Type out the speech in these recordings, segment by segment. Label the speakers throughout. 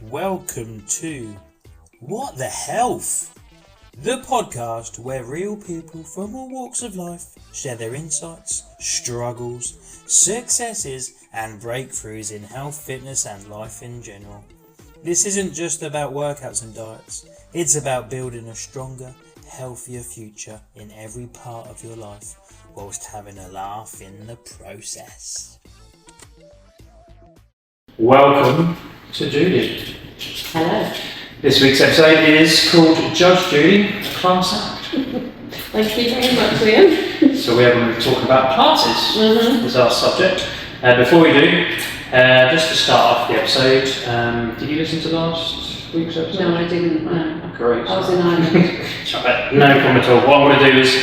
Speaker 1: Welcome to What the Health? The podcast where real people from all walks of life share their insights, struggles, successes and breakthroughs in health, fitness and life in general. This isn't just about workouts and diets, it's about building a stronger, healthier future in every part of your life whilst having a laugh in the process. Welcome to Judi.
Speaker 2: Hello.
Speaker 1: This week's episode is called Judge Judi, a class act.
Speaker 2: Thank you very much, Liam.
Speaker 1: So we're going to talk about classes as our subject. Before we do, just to start off the episode, did you listen to last week's episode?
Speaker 2: No, I didn't.
Speaker 1: Great.
Speaker 2: I was in Ireland.
Speaker 1: No problem at all. What I'm going to do is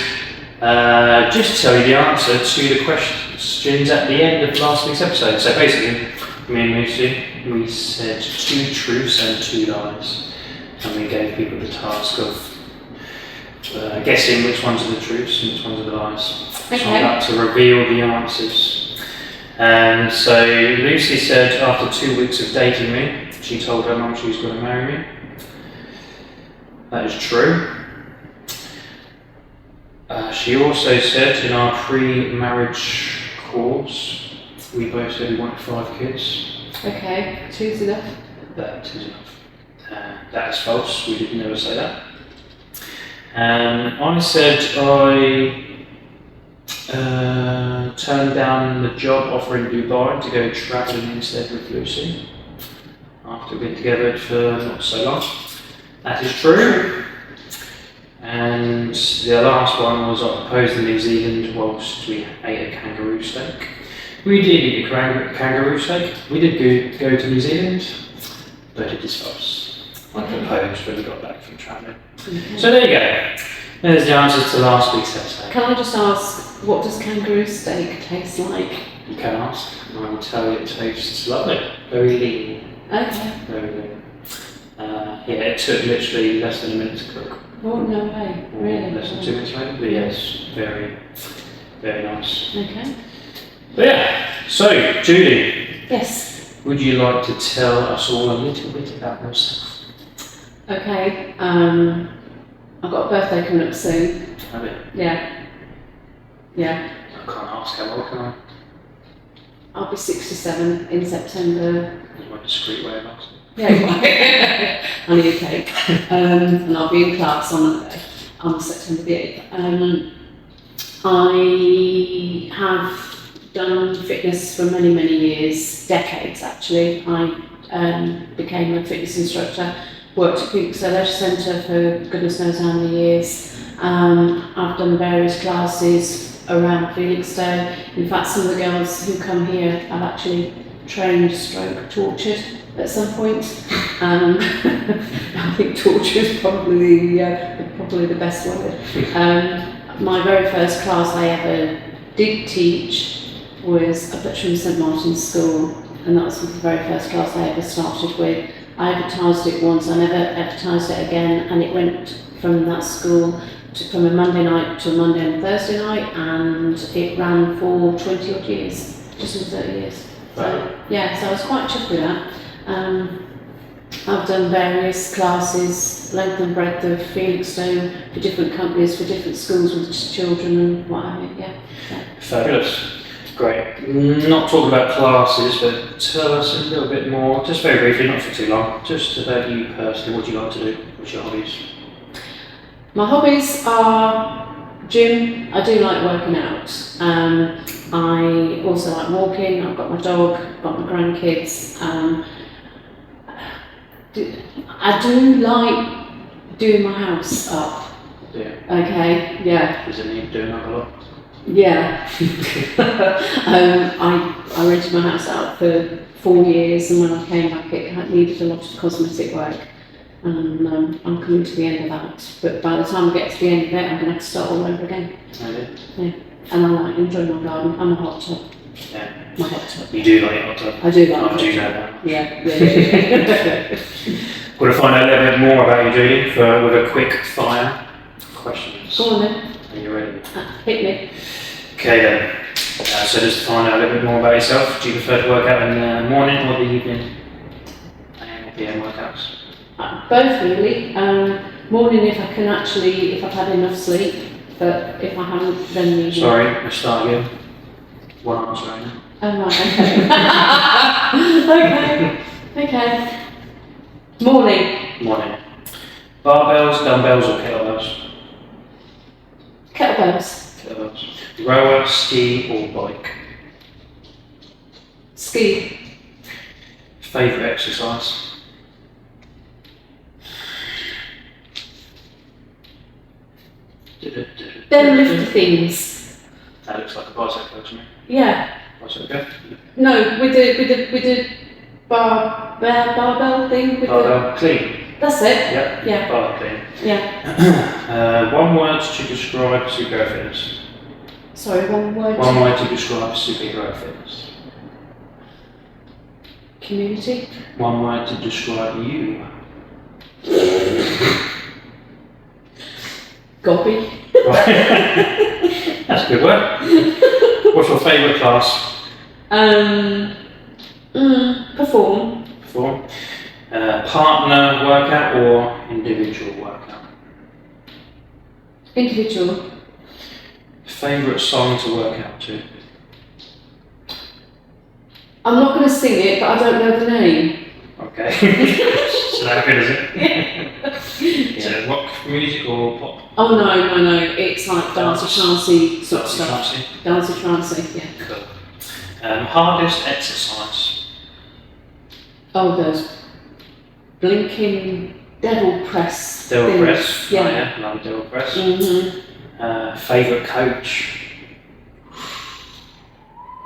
Speaker 1: just tell you the answer to the questions at the end of last week's episode. So basically, me and Lucy, we said 2 truths and 2 lies, and we gave people the task of guessing which ones are the truths and which ones are the lies.
Speaker 2: Okay.
Speaker 1: So I'd like to reveal the answers. So Lucy said after 2 weeks of dating me, she told her mum she was going to marry me. That is true. She also said in our pre-marriage course, we both said we wanted 5 kids.
Speaker 2: Okay, 2's enough.
Speaker 1: That is enough. That is false. We did never say that. I said I turned down the job offer in Dubai to go travelling instead with Lucy after we'd been together for not so long. That is true. And the last one was I proposed in New Zealand whilst we ate a kangaroo steak. We did eat a kangaroo steak. We did go to New Zealand, but it is false. I proposed when we got back from travelling. Okay. So there you go. There's the answers to last week's episode.
Speaker 2: Can I just ask, what does kangaroo steak taste like?
Speaker 1: You can ask, and I will tell you it tastes lovely. Very lean.
Speaker 2: Okay.
Speaker 1: Very lean. It took literally less than a minute to cook.
Speaker 2: Oh, no way. Really?
Speaker 1: Less than 2 minutes maybe, but yes, very, very nice.
Speaker 2: Okay.
Speaker 1: But yeah, so Judi.
Speaker 2: Yes.
Speaker 1: Would you like to tell us all a little bit about yourself?
Speaker 2: Okay. I've got a birthday coming up soon.
Speaker 1: Have you?
Speaker 2: Yeah. Yeah.
Speaker 1: I can't ask how old, can I?
Speaker 2: I'll be 67 in September.
Speaker 1: In my discreet way of asking.
Speaker 2: Yeah, I need a cake. And I'll be in class on September the 8th. I have done fitness for many, many years, decades actually. I became a fitness instructor, worked at Peterborough Leisure Centre for goodness knows how many years. I've done various classes around Felixstowe. In fact, some of the girls who come here have actually trained / tortured at some point. I think torture is probably the best word. My very first class I ever did teach was up at St Martin's School, and that was the very first class I ever started with. I advertised it once, I never advertised it again, and it went from that school from a Monday night to a Monday and Thursday night, and it ran for 20 odd years, just under 30 years. So yeah, so I was quite chuffed with that. I've done various classes, length and breadth of Felixstowe for different companies, for different schools with children and what have you, yeah.
Speaker 1: Fabulous. Great. Not talking about classes, but tell us a little bit more, just very briefly, not for too long, just about you personally. What do you like to do? What's your hobbies?
Speaker 2: My hobbies are gym. I do like working out. I also like walking. I've got my dog, I've got my grandkids. I do like doing my house up.
Speaker 1: Yeah.
Speaker 2: Okay, yeah.
Speaker 1: Does it need doing that a lot?
Speaker 2: Yeah. I rented my house out for 4 years, and when I came back it needed a lot of cosmetic work, and I'm coming to the end of that, but by the time I get to the end of it I'm going to have to start all over again. Yeah. And I enjoy my garden. I'm a hot tub.
Speaker 1: Yeah.
Speaker 2: My hot tub.
Speaker 1: You do like a hot tub?
Speaker 2: I do like
Speaker 1: I do know that.
Speaker 2: Yeah.
Speaker 1: We're going to find out a little bit more about you, Judi, with a quick fire questions.
Speaker 2: Go on then.
Speaker 1: Are you ready?
Speaker 2: Hit me.
Speaker 1: Okay then. So just to find out a little bit more about yourself, do you prefer to work out in the morning or the evening? AM or PM workouts?
Speaker 2: Both really. Morning if I can actually, if I've had enough sleep, but if I haven't, then evening.
Speaker 1: Sorry, let's start again. One answer only.
Speaker 2: Oh right, okay. Okay. Morning.
Speaker 1: Barbells, dumbbells or kettlebells?
Speaker 2: Kettlebells.
Speaker 1: Rower, ski or bike?
Speaker 2: Ski.
Speaker 1: Favourite exercise?
Speaker 2: Them lift things.
Speaker 1: That looks like a bicep curl to me.
Speaker 2: Yeah.
Speaker 1: Bicep curl?
Speaker 2: No, with the barbell thing. With
Speaker 1: Barbell clean.
Speaker 2: That's it.
Speaker 1: Yep.
Speaker 2: Yeah.
Speaker 1: Barbell clean.
Speaker 2: Yeah.
Speaker 1: One word to describe superhero fitness.
Speaker 2: Sorry, one word.
Speaker 1: One word to describe superhero fitness.
Speaker 2: Community.
Speaker 1: One word to describe you.
Speaker 2: Gobby.
Speaker 1: Right. That's a good word. What's your favourite class?
Speaker 2: Perform.
Speaker 1: Perform. Partner workout or individual workout?
Speaker 2: Individual.
Speaker 1: Favourite song to work out to?
Speaker 2: I'm not going to sing it, but I don't know the name.
Speaker 1: Okay. So that good, is it? Is it rock music or pop?
Speaker 2: Oh no, it's like dancey-trancey sort of stuff. Dancey-trancey, yeah.
Speaker 1: Cool. Hardest exercise?
Speaker 2: Oh, those blinking devil press
Speaker 1: Devil
Speaker 2: things.
Speaker 1: press?
Speaker 2: Yeah.
Speaker 1: Oh, yeah, love devil press.
Speaker 2: Mm-hmm.
Speaker 1: Favourite coach?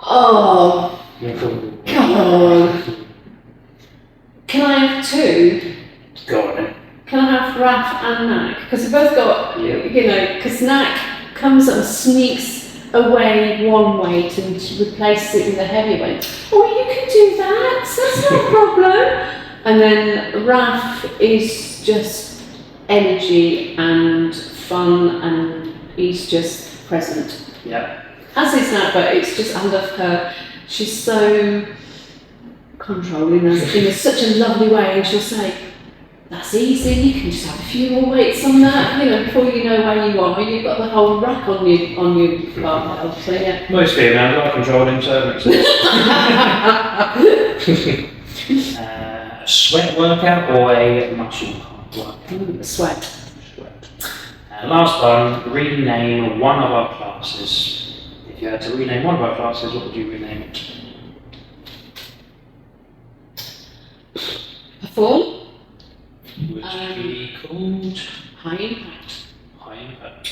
Speaker 2: Oh, come on. Can I have two?
Speaker 1: Go on then.
Speaker 2: Can I have Raf and Nak? Because we both got, you know, because Nak comes and sneaks away one weight and replaces it with a heavy weight. Oh, you can do that, so that's not a problem. And then Raf is just energy and fun and he's just present.
Speaker 1: Yeah.
Speaker 2: As is Nak, but it's just, I love her. She's so controlling us in such a lovely way, and she'll say, that's easy, you can just have a few more weights on that, you know, before you know where you are, you've got the whole rack on your barbell, so yeah.
Speaker 1: Most females are controlling servants. A sweat workout or a muscle workout?
Speaker 2: Sweat.
Speaker 1: Last one, rename one of our classes. If you had to rename one of our classes, what would you rename it?
Speaker 2: Perform.
Speaker 1: Would be called
Speaker 2: High impact.
Speaker 1: High Impact.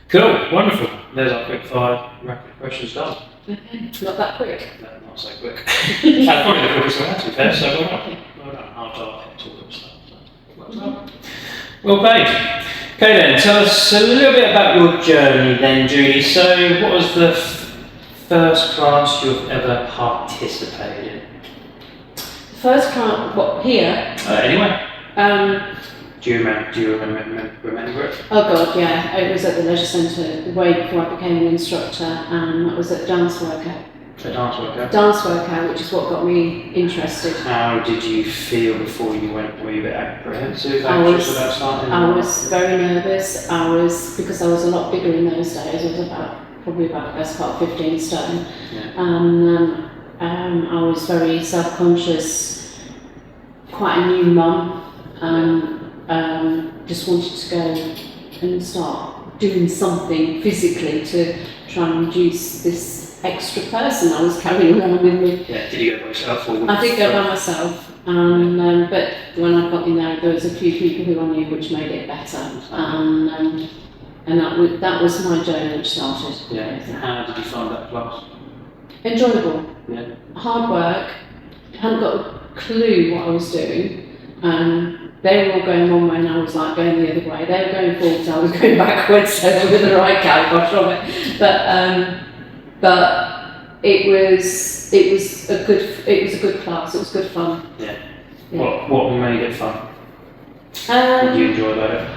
Speaker 1: Cool, wonderful. There's our quick fire rapid questions done.
Speaker 2: Okay, not that quick.
Speaker 1: No, not so quick. That's probably the quickest one, to be fair, so well done. Well done. After our pep talk and stuff. So well done. Well played. Okay then, tell us a little bit about your journey then, Judi. So, what was the first class you've ever participated in?
Speaker 2: First class, what, here?
Speaker 1: Anyway. Do you remember it?
Speaker 2: Oh God, yeah. It was at the leisure centre way before I became an instructor, and that was at dance workout.
Speaker 1: A dance workout?
Speaker 2: Dance workout, which is what got me interested.
Speaker 1: How did you feel before you went? Were you a bit apprehensive, anxious about starting?
Speaker 2: I was very nervous. Because I was a lot bigger in those days. I was probably about the best part of 15 stone.
Speaker 1: Yeah.
Speaker 2: I was very self-conscious, quite a new mum, just wanted to go and start doing something physically to try and reduce this extra person I was carrying around with me.
Speaker 1: Yeah, did you go by yourself? Or
Speaker 2: I did go by myself, but when I got in there was a few people who I knew, which made it better, and that was my journey which started.
Speaker 1: Yeah, how did you find that class?
Speaker 2: Enjoyable.
Speaker 1: Yeah.
Speaker 2: Hard work. Hadn't got a clue what I was doing. They were all going one way and I was like going the other way. They were going forwards, I was going backwards, so they were the right calibre from it. But it was a good class. It was good fun.
Speaker 1: Yeah.
Speaker 2: Yeah.
Speaker 1: What made it fun? What did you enjoy about it?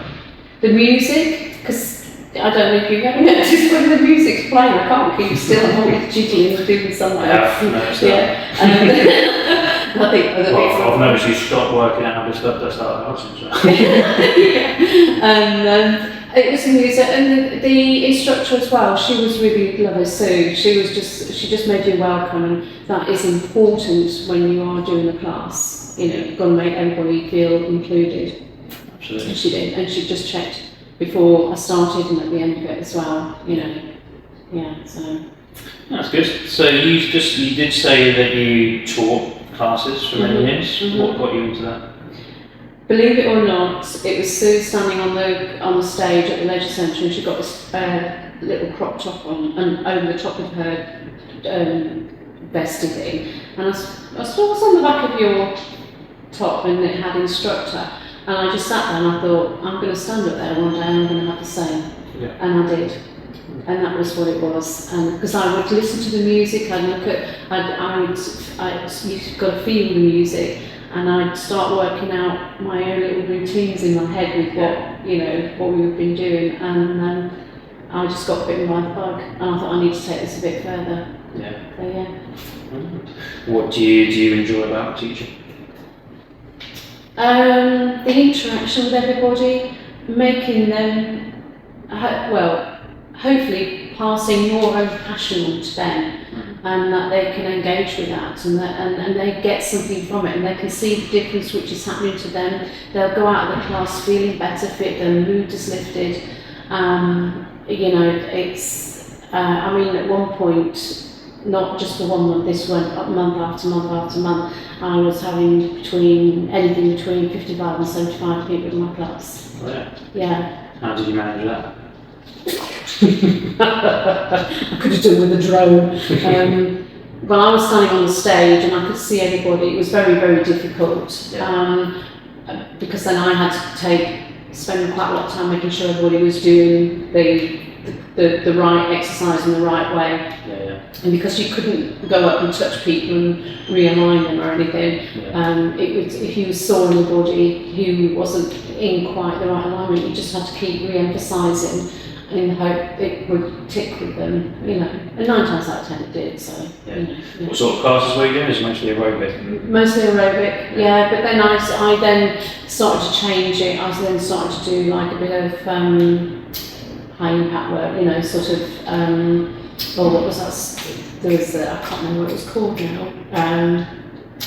Speaker 2: The music, because I don't know if you've ever noticed when the music's playing, I can't keep still. I'm always jiggling and doing something.
Speaker 1: I have noticed that.
Speaker 2: Yeah. I think
Speaker 1: I've noticed you stopped working out and started dancing. So.
Speaker 2: And it was music, and the instructor as well. She was really lovely, Sue. She just made you welcome, and that is important when you are doing a class. You know, you've got to make everybody feel included.
Speaker 1: Absolutely.
Speaker 2: And she did, and she just checked before I started and at the end of it as well. You know, yeah. So
Speaker 1: that's good. So you did say that you taught classes for many years. What got you into that?
Speaker 2: Believe it or not, it was Sue standing on the stage at the leisure centre, and she got this little crop top on, and over the top of her vesty thing. And I said, "What's on the back of your top?" And it had instructor. And I just sat there and I thought, I'm going to stand up there one day and I'm going to have the same.
Speaker 1: Yeah.
Speaker 2: And I did. And that was what it was. And because I would listen to the music, I'd look at, you've got to feel the music. And I'd start working out my own little routines in my head with what we've been doing, and I just got bitten by the bug, and I thought I need to take this a bit further.
Speaker 1: Yeah.
Speaker 2: So yeah.
Speaker 1: What do you enjoy about teaching?
Speaker 2: The interaction with everybody, making them, hopefully passing your own passion on to them. And that they can engage with that, and they get something from it, and they can see the difference which is happening to them. They'll go out of the class feeling better, their mood is lifted. It's. At one point, not just for 1 month. This went up month after month after month. I was having anything between 55 and 75 people in my class.
Speaker 1: Oh, yeah.
Speaker 2: Yeah.
Speaker 1: How did you manage that?
Speaker 2: I could have done with a drone. Well, I was standing on the stage and I could see everybody. It was very, very difficult because then I had to spend quite a lot of time making sure everybody was doing the right exercise in the right way.
Speaker 1: Yeah.
Speaker 2: And because you couldn't go up and touch people and realign them or anything, if you saw anybody who wasn't in quite the right alignment, you just had to keep re-emphasising in the hope it would tick with them, and 9 times out of 10 it did, so,
Speaker 1: What sort of classes were you doing? Is it mostly aerobic?
Speaker 2: Mostly aerobic, yeah, but then I then started to change it. I then started to do like a bit of high impact work, sort of, what was that? There was, I can't remember what it was called now.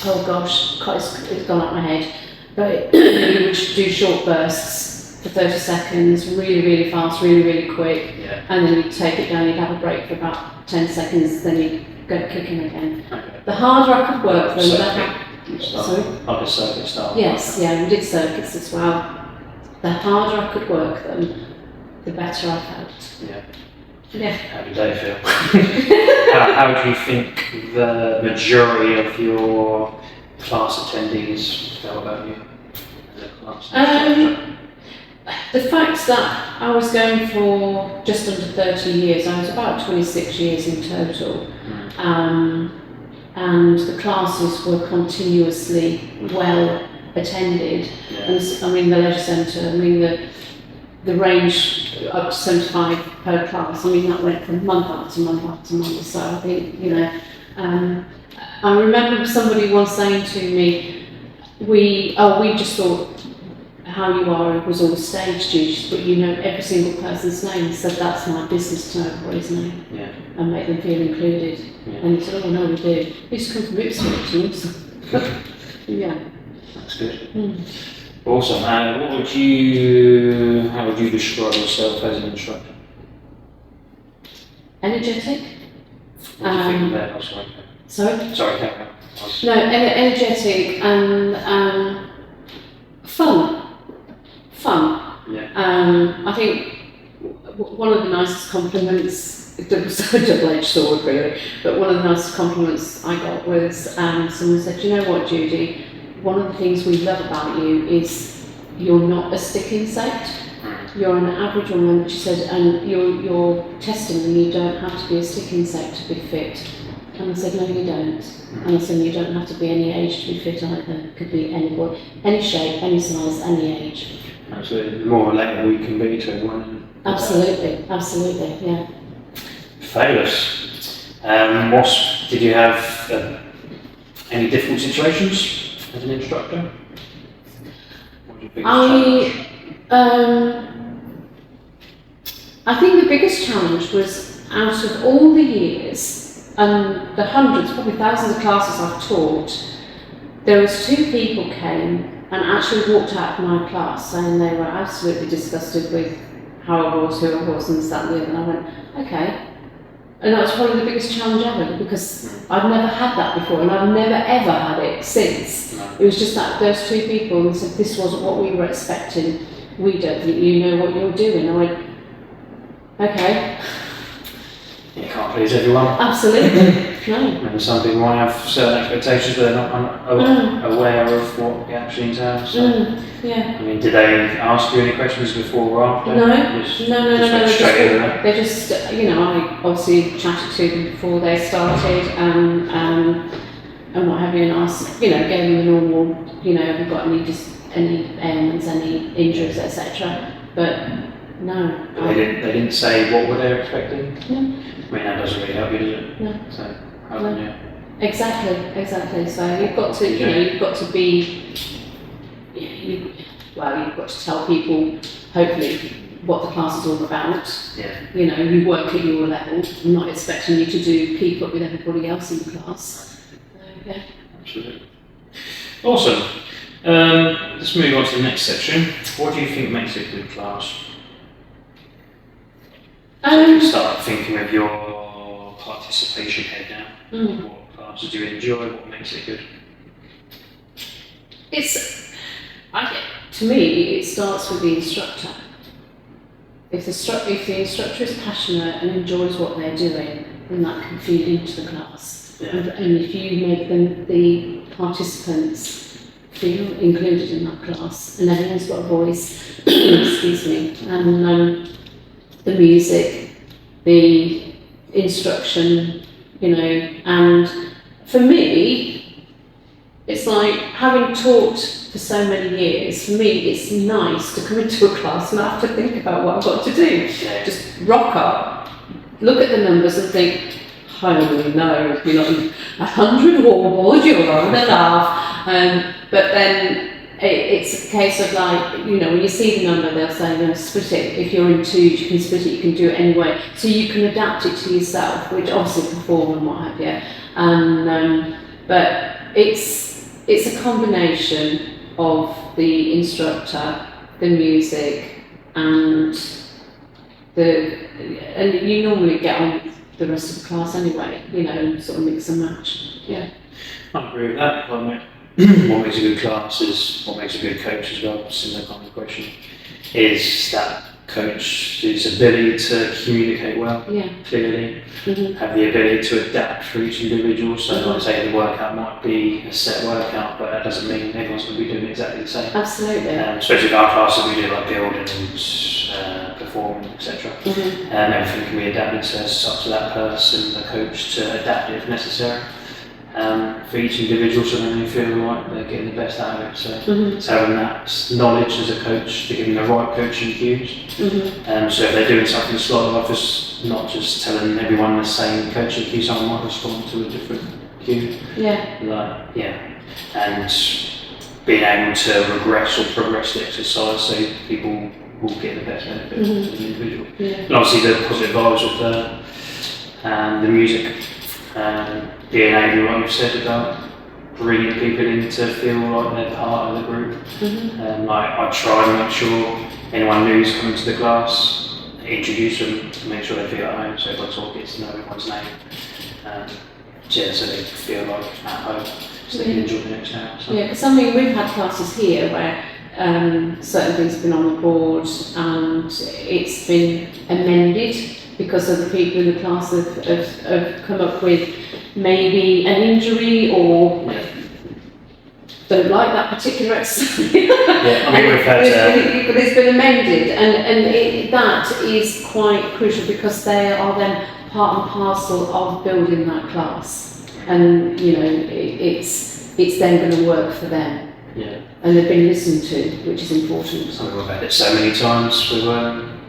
Speaker 2: Oh gosh, it's gone up my head. But you would do short bursts for 30 seconds, really, really fast, really, really quick, and then you'd take it down, you'd have a break for about 10 seconds, then you'd go kicking again. Okay. The harder I could work them,
Speaker 1: like a circuit style.
Speaker 2: Yes, we did circuits as well. The harder I could work them, the better I felt. Yeah.
Speaker 1: How did they feel? how do you think the majority of your class attendees felt about you as a class?
Speaker 2: The fact that I was going for just under 30 years, I was about 26 years in total, and the classes were continuously well attended. And the leisure centre, the range up to 75 per class, that went from month after month after month. So I think, I remember somebody once saying to me, we just thought how you are was all stage duties, but you know every single person's name. So that's my business to know everybody's name and make them feel included. And he said, "Oh no, we do. We just come from Ipswich." Yeah.
Speaker 1: That's good. Awesome. How would you describe yourself as an instructor?
Speaker 2: Energetic.
Speaker 1: What do you think of that? Sorry. Sorry, Karen.
Speaker 2: No, energetic and fun. Yeah. I think one of the nicest compliments, it was a double-edged sword really, but one of the nicest compliments I got was someone said, "You know what, Judy, one of the things we love about you is you're not a stick insect. You're an average woman," she said, "and you're testimony, you don't have to be a stick insect to be fit." And I said, "No, you don't." And I said, "You don't have to be any age to be fit either. It could be anybody, any shape, any size, any age."
Speaker 1: Absolutely. The more relatable you can be to everyone.
Speaker 2: Absolutely, yeah.
Speaker 1: Fabulous. Did you have Any difficult situations as an instructor? What do you think?
Speaker 2: I think the biggest challenge was out of all the years and the hundreds, probably thousands of classes I've taught, there was 2 people came and actually walked out of my class saying they were absolutely disgusted with how I was, who I was, and this, that, and the other. And I went, okay. And that was probably the biggest challenge ever, because I've never had that before, and I've never ever had it since. It was just that those 2 people and said, this wasn't what we were expecting. We don't think you know what you're doing. I went, okay.
Speaker 1: You can't please everyone.
Speaker 2: Absolutely. No.
Speaker 1: And some people might have certain expectations, but they're not aware of what it actually entails. So.
Speaker 2: Yeah.
Speaker 1: I mean, did they ask you any questions before or after?
Speaker 2: No.
Speaker 1: Just
Speaker 2: No.
Speaker 1: They
Speaker 2: just, I obviously chatted to them before they started, and what have you, and asked, gave them the normal, have you got any ailments, any injuries, etc. But no.
Speaker 1: They didn't say what were they expecting?
Speaker 2: No.
Speaker 1: I mean, that doesn't really help you, does it?
Speaker 2: No.
Speaker 1: So, how can you?
Speaker 2: Exactly. So you've got to, you've got to be, you've got to tell people, hopefully, what the class is all about.
Speaker 1: Yeah.
Speaker 2: You work at your level. I'm not expecting you to keep up with everybody else in the class. Okay.
Speaker 1: Absolutely. Awesome. Let's move on to the next section. What do you think makes a good class? Start thinking of your participation head now. What classes do you enjoy? What makes it good?
Speaker 2: To me, it starts with the instructor. If the instructor is passionate and enjoys what they're doing, then that can feed into the class.
Speaker 1: Yeah.
Speaker 2: And if you make the participants feel included in that class, and everyone's got a voice, excuse me, and the music, the instruction, and for me, it's like, having taught for so many years, for me it's nice to come into a class and not have to think about what I've got to do.
Speaker 1: Yeah.
Speaker 2: Just rock up, look at the numbers and think, holy no, you're not 100 wallboard, you're on the laugh. But then it's a case of like, when you see the number, they'll say, split it. If you're in 2, you can split it, you can do it anyway. So you can adapt it to yourself, which obviously perform and what have you. But it's a combination of the instructor, the music, and you normally get on with the rest of the class anyway, and sort of mix and match. Yeah.
Speaker 1: I agree with that. What makes a good class is what makes a good coach as well. Similar kind of question is that coach's ability to communicate well, clearly, have the ability to adapt for each individual. So, like I say, the workout might be a set workout, but that doesn't mean everyone's going to be doing exactly the same.
Speaker 2: Absolutely.
Speaker 1: Especially with our classes, we do like building and performing, etc. Everything can be adapted, so it's up to that person, the coach, to adapt it if necessary. For each individual, so then they feel like they're getting the best out of it. So it's having that knowledge as a coach to give them the right coaching cues. So if they're doing something slightly off, it's not just telling everyone the same coaching cue. Someone might respond to a different cue. And being able to regress or progress the exercise, so people will get the best benefit of the individual. And obviously the positive vibes of the music. Being able, like you've said, about bringing people in to feel like they're part of the group. I try and make sure anyone new who's coming to the class, introduce them to make sure they feel at home, so everyone sort of gets to know everyone's name. So they feel like at home, so they can enjoy the next hour. So.
Speaker 2: Yeah, because we've had classes here where certain things have been on the board and it's been amended because of the people in the class have come up with maybe an injury or don't like that particular exercise.
Speaker 1: We've had
Speaker 2: but it's been amended, and that is quite crucial because they are then part and parcel of building that class, and it's then going to work for them. And they've been listened to, which is important.
Speaker 1: We've had it so many times with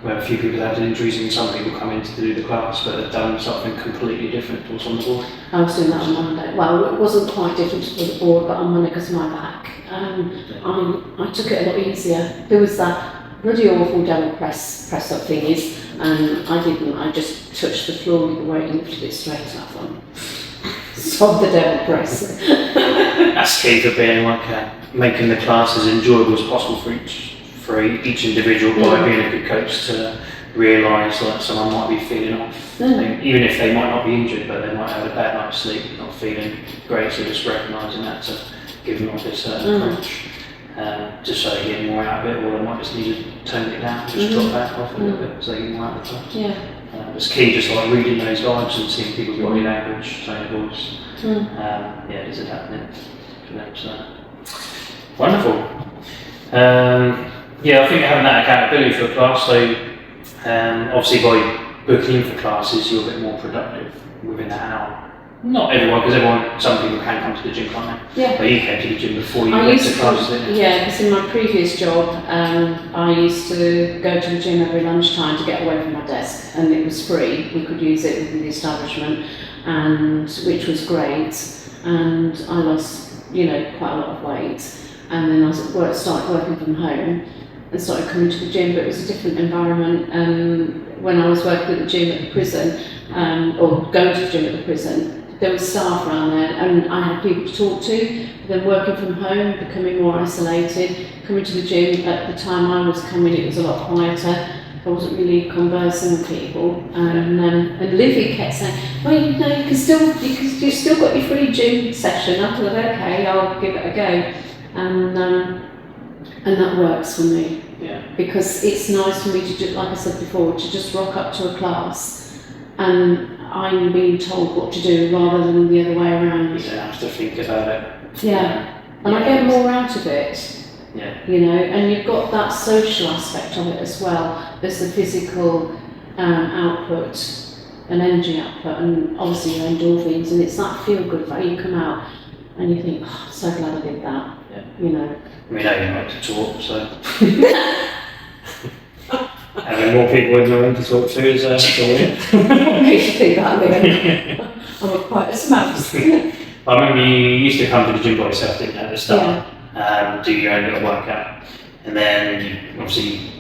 Speaker 1: where a few people had injuries and some people come in to do the class but have done something completely different to what's on the board?
Speaker 2: I was doing that on Monday. Well, it wasn't quite different to the board, but on Monday because of my back. I took it a lot easier. There was that really awful double press up thingies, and I didn't. I just touched the floor with the weight and lifted it straight up on. Sod the double press.
Speaker 1: That's key for being making the class as enjoyable as possible for each individual by being a good coach to realise that someone might be feeling off. Even if they might not be injured, but they might have a bad night's sleep, not feeling great, so just recognising that to give them like a certain approach. Just so they get more out of it, or they might just need to tone it down, just drop back off a little bit so they get more out of the class. It's key just like reading those guides and seeing people's body language, tone of voice. It's adapting for them. So. Wonderful. I think having that accountability for the class, so obviously by booking in for classes you're a bit more productive within that hour. Not everyone, because some people can come to the gym, can't they?
Speaker 2: Yeah.
Speaker 1: But you came to the gym before you went to classes, didn't you?
Speaker 2: Yeah, because in my previous job, I used to go to the gym every lunchtime to get away from my desk, and it was free. We could use it within the establishment, and which was great. And I lost, quite a lot of weight. And then I started working from home and started coming to the gym, but it was a different environment. When I was working at the gym at the prison, or going to the gym at the prison, there was staff around there and I had people to talk to. But then working from home, becoming more isolated, coming to the gym at the time I was coming, it was a lot quieter. I wasn't really conversing with people, and Livy kept saying, "Well, you've still got your free gym session." I thought, okay, I'll give it a go, and that works for me.
Speaker 1: Yeah.
Speaker 2: Because it's nice for me to just, like I said before, to just rock up to a class, and I'm being told what to do rather than the other way around.
Speaker 1: You don't have to think about it.
Speaker 2: Yeah, and I get more out of it.
Speaker 1: Yeah.
Speaker 2: And you've got that social aspect of it as well. There's the physical output and energy output, and obviously your endorphins, and it's that feel-good value. You come out and you think, oh, so glad I did that.
Speaker 1: Yeah. I mean, now you like to talk, so having more people in the room to talk to is a win.
Speaker 2: You should think that, Liam. I'm quite a mouse.
Speaker 1: I remember you used to come to the gym by yourself, didn't you, at the start? Do your own little workout, and then you obviously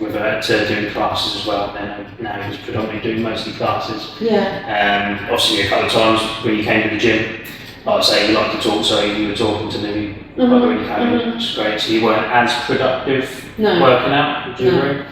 Speaker 1: revert to doing classes as well. And then now you're predominantly doing mostly classes.
Speaker 2: Yeah.
Speaker 1: Obviously, a couple of times when you came to the gym, like I say, you like to talk, so you were talking to me when you came in, which is great. So you weren't as productive working out in the gym room.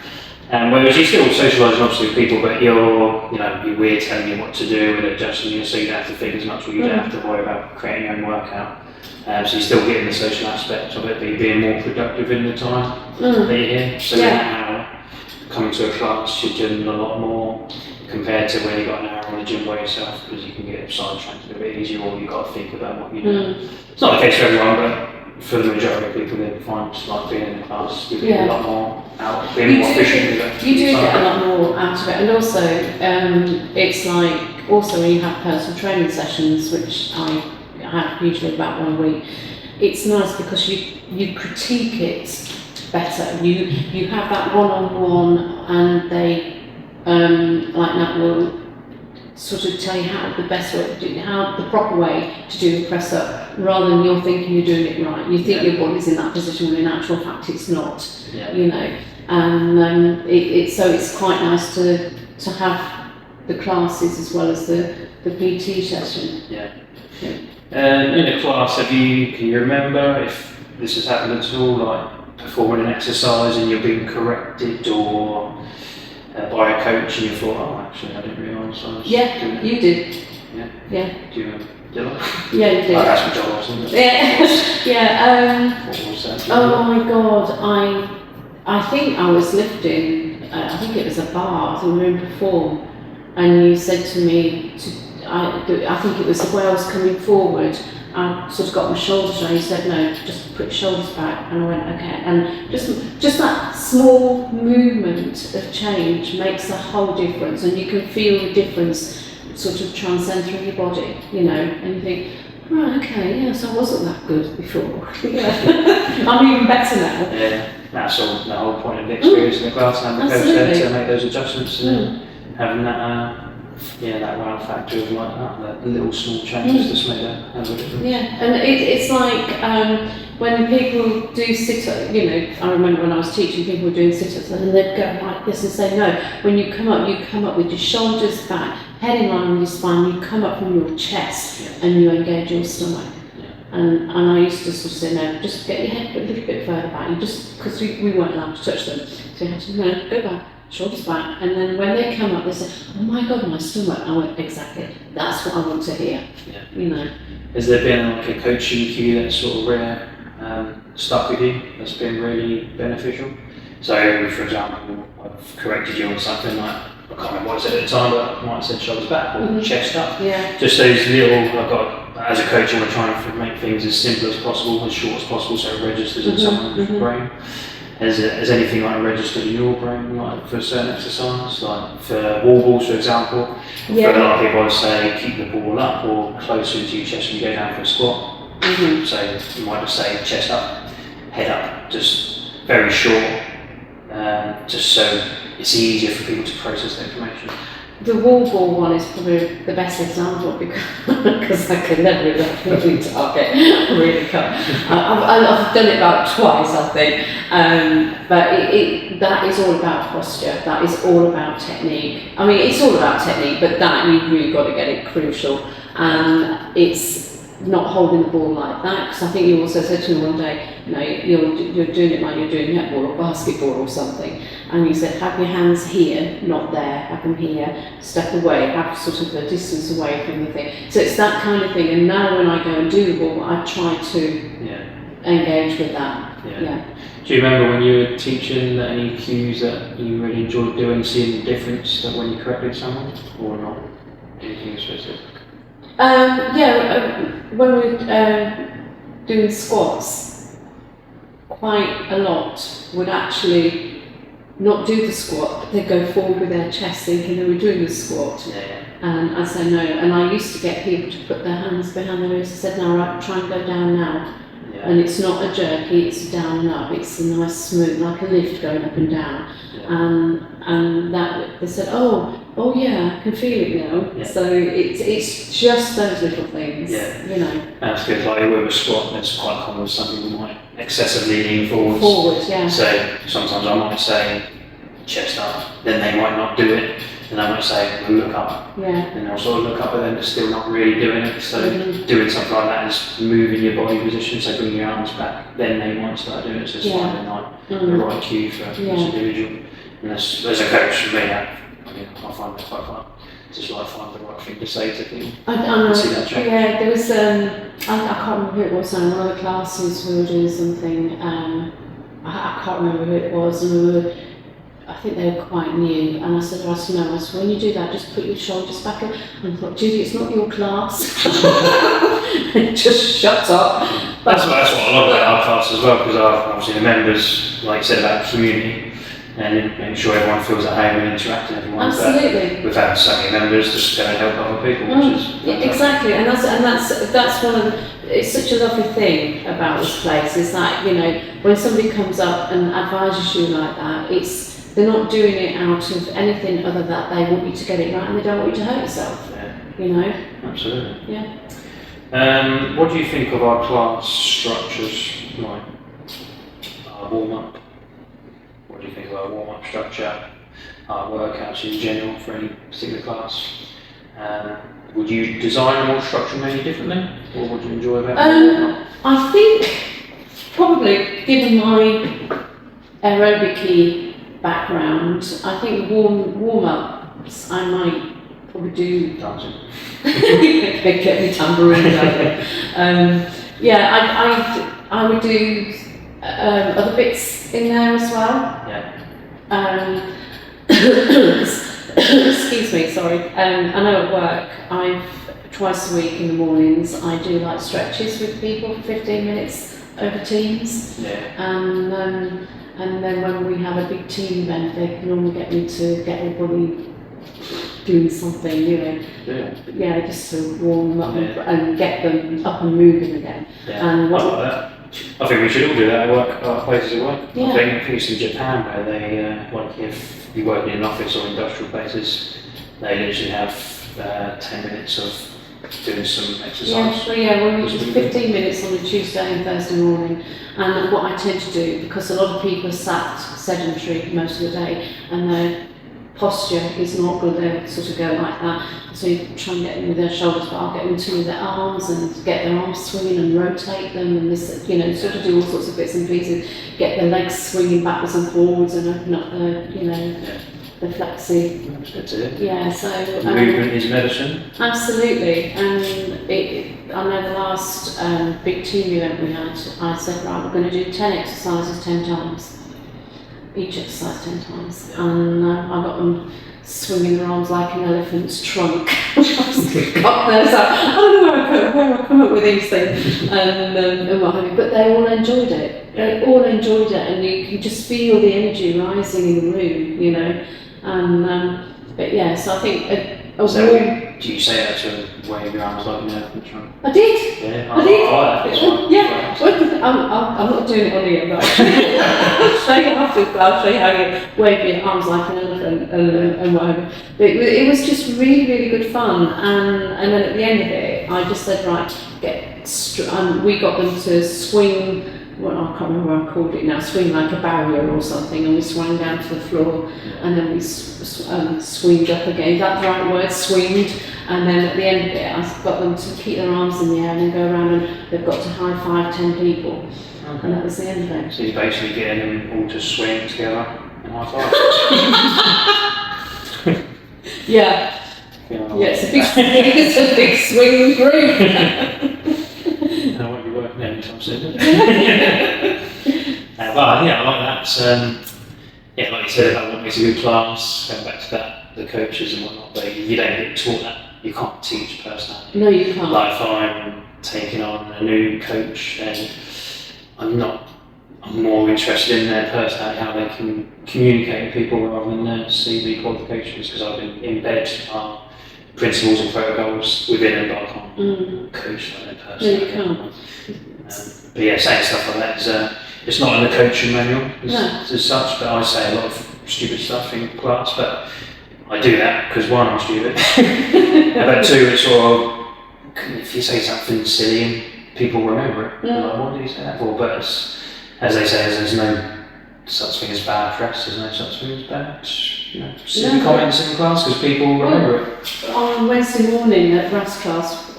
Speaker 1: Whereas you're still socialising obviously with people, but we're telling you what to do and adjusting you, so you don't have to think as much, or you don't have to worry about creating your own workout. So you're still getting the social aspect of it, but you're being more productive in the time that you're here. So now, coming to a class, you're doing a lot more compared to when you got an hour on the gym by yourself, because you can get sidetracked a bit easier, or you've got to think about what you're doing. It's not the case for everyone, but for the majority of people, they find like being in the class, you're getting a lot more out, being more efficient with it.
Speaker 2: You do get a lot more out of it, and also it's like when you have personal training sessions, which I have usually about 1 week. It's nice because you critique it better. You have that one-on-one, and they like that will sort of tell you how the best way to do it, how the proper way to do the press up, rather than you're thinking you're doing it right. You think your body's in that position when in actual fact it's not. And it's quite nice to have the classes as well as the PT session.
Speaker 1: In a class, can you remember if this has happened at all, like performing an exercise and you're being corrected, or by a coach and you thought, oh, actually, I didn't realise I was doing it?
Speaker 2: You did.
Speaker 1: Yeah. Do you remember? Did I?
Speaker 2: Yeah, you did.
Speaker 1: Oh, that's my job, wasn't it?
Speaker 2: Yeah.
Speaker 1: What was that?
Speaker 2: Oh my God, I think I was lifting. I think it was a bar. I think we were in Perform, and you said to me I think it was the way I was coming forward, I sort of got my shoulders down. You said, no, just put your shoulders back. And I went, okay. And just that small movement of change makes a whole difference. And you can feel the difference sort of transcend through your body, and you think, Right, okay, yeah, so I wasn't that good before. Yeah. I'm even better now.
Speaker 1: Yeah, that's all the whole point of the experience in the class, and having the coach there to make those adjustments and then having that, that wow factor of like the little small changes just make that have a difference.
Speaker 2: Yeah, and it's like when people do sit-ups, I remember when I was teaching, people were doing sit-ups and they'd go like this and say, no, when you come up with your shoulders back, head in line with your spine, you come up from your chest and you engage your stomach. And I used to sort of say, no, just get your head a little bit further back, because we weren't allowed to touch them. So you had to go back, shoulders back, and then when they come up, they say, oh my God, my stomach. I went, exactly, that's what I want to hear. Yeah.
Speaker 1: Has there been like a coaching cue that's sort of stuck with you, that's been really beneficial? So, for example, I've corrected you on something like, I can't remember what I said at the time, but I might have said shoulders back or chest up. Yeah. Just those little, as a coach, I want to try and make things as simple as possible, as short as possible, so it registers in someone's brain. Has anything like registered in your brain, like for a certain exercise, like for wall balls, for example? For a lot of people, I would say keep the ball up or closer into your chest when you go down for a squat. So you might just say chest up, head up, just very short, just so it's easier for people to process the information.
Speaker 2: The wall ball one is probably the best example because I can never really target. Really can't. I've done it about twice, I think. But that is all about posture. That is all about technique. I mean, it's all about technique, but that you've really got to get it crucial. And it's not holding the ball like that, because I think you also said to me one day, you're doing it like you're doing netball or basketball or something, and you said have your hands here, not there, have them here, step away, have sort of a distance away from the thing. So it's that kind of thing, and now when I go and do the ball, I try to engage with that.
Speaker 1: Do you remember when you were teaching any cues that you really enjoyed doing, seeing the difference that when you corrected someone, or not? Anything specific?
Speaker 2: When we were doing squats, quite a lot would actually not do the squat, but they'd go forward with their chest thinking they were doing the squat. And I said no, and I used to get people to put their hands behind their ears. I said, no, right, try and go down now. And it's not a jerky, it's down and up, it's a nice smooth, like a lift going up and down. And that they said, oh yeah, I can feel it now. So it's just those little things,
Speaker 1: That's good. Like with a squat, it's quite common. Some people might excessively lean forwards. So sometimes I might say chest up, then they might not do it, and I might say look up, and they'll sort of look up, but then they're still not really doing it. So doing something like that is moving your body position, so bringing your arms back, then they might start doing it. So it's finding like the right cue for each individual. And as a coach, for me, I find that quite fun. Just like find the right thing to say to people.
Speaker 2: I see that change. There was I can't remember who it was now. One of the classes we were doing something. I can't remember who it was, and I think they were quite new. And I said, when you do that, just put your shoulders back up. And I thought, Judi, it's not your class. Just shut up.
Speaker 1: That's what I love about our class as well, because obviously the members, like you said, about community. And making sure everyone feels at home and interacting with everyone.
Speaker 2: Absolutely.
Speaker 1: We've had so many members just go and help other people, which is fantastic.
Speaker 2: Exactly, and that's one of it's such a lovely thing about this place. Is that when somebody comes up and advises you like that, they're not doing it out of anything other than they want you to get it right and they don't want you to hurt yourself.
Speaker 1: Absolutely.
Speaker 2: Yeah.
Speaker 1: What do you think of our class structures, like our warm up? What do you think of our warm-up structure, our workouts in general for any particular class? Would you design them or structure them any differently? Or what do you enjoy about them?
Speaker 2: I think probably, given my aerobic background, I think warm-ups I might probably do.
Speaker 1: Dancing.
Speaker 2: Get me tambourine out. I would do other bits in there as well. Excuse me, sorry. I know at work, twice a week in the mornings, I do like stretches with people for 15 minutes over Teams. And then when we have a big team event, they can normally get me to get everybody doing something, you know.
Speaker 1: Yeah.
Speaker 2: Just to warm them up and get them up and moving again.
Speaker 1: Yeah,
Speaker 2: and
Speaker 1: I like that. I think we should all do that at work, our places of work.
Speaker 2: Yeah.
Speaker 1: I think it's in Japan where they, like if you work in an office or industrial places, they literally have 10 minutes of doing some exercise.
Speaker 2: We do 15 minutes on a Tuesday and Thursday morning. And what I tend to do, because a lot of people are sat sedentary most of the day, and their posture is not good, they sort of go like that. So you try and get them with their shoulders, but I'll get them to with their arms and get their arms swinging and rotate them and this, you know, sort of do all sorts of bits and pieces. Get the legs swinging backwards and forwards and open up the, you know, the flexi.
Speaker 1: That's good to hear.
Speaker 2: Yeah, so
Speaker 1: movement is medicine.
Speaker 2: Absolutely, and I know the last big team event we had, I said, right, we're going to do 10 exercises 10 times. Each exercise 10 times, and I got them swinging their arms like an elephant's trunk. God knows, I don't know where I come up with these things and what have you, but they all enjoyed it. They all enjoyed it, and you can just feel the energy rising in the room, you know. And but yeah, so I think
Speaker 1: do you say that to wave your arms like an elephant trunk?
Speaker 2: I did.
Speaker 1: Yeah,
Speaker 2: I did.
Speaker 1: Yeah.
Speaker 2: I'm not doing it on here, but I'll show you afterwards. I'll show you how you wave your arms like an elephant and whatever. But it was just really, really good fun. And then at the end of it, I just said, right, we got them to swing. Well, I can't remember what I called it now, swing like a barrier or something, and we swung down to the floor, and then we swinged up again. That's the right word, swinged. And then at the end of it, I got them to keep their arms in the air and then go around, and they've got to high five 10 people. Okay. And that was the end of it.
Speaker 1: So you're basically getting them all to swing together and high five.
Speaker 2: Yeah. It's a big swinging group.
Speaker 1: I won't be working anytime soon. But yeah, I like that. Like you said, it's a good class. Going back to that, the coaches and whatnot, but you don't get taught that. You can't teach personality.
Speaker 2: No, you can't.
Speaker 1: Like if I'm taking on a new coach, and I'm more interested in their personality, how they can communicate with people rather than their CV qualifications, because I've embed our principles and protocols within them, but I can't coach like their personality.
Speaker 2: No, you can't.
Speaker 1: But yeah, saying stuff like that is it's not in the coaching manual as such, but I say a lot of stupid stuff in class, but I do that because one, I'm stupid, but two, it's sort of, if you say something silly and people remember it, like, what did you say that for? But as they say, there's no such thing as bad press, there's no such thing as bad, silly comments in class because people remember it.
Speaker 2: On Wednesday morning at brass class,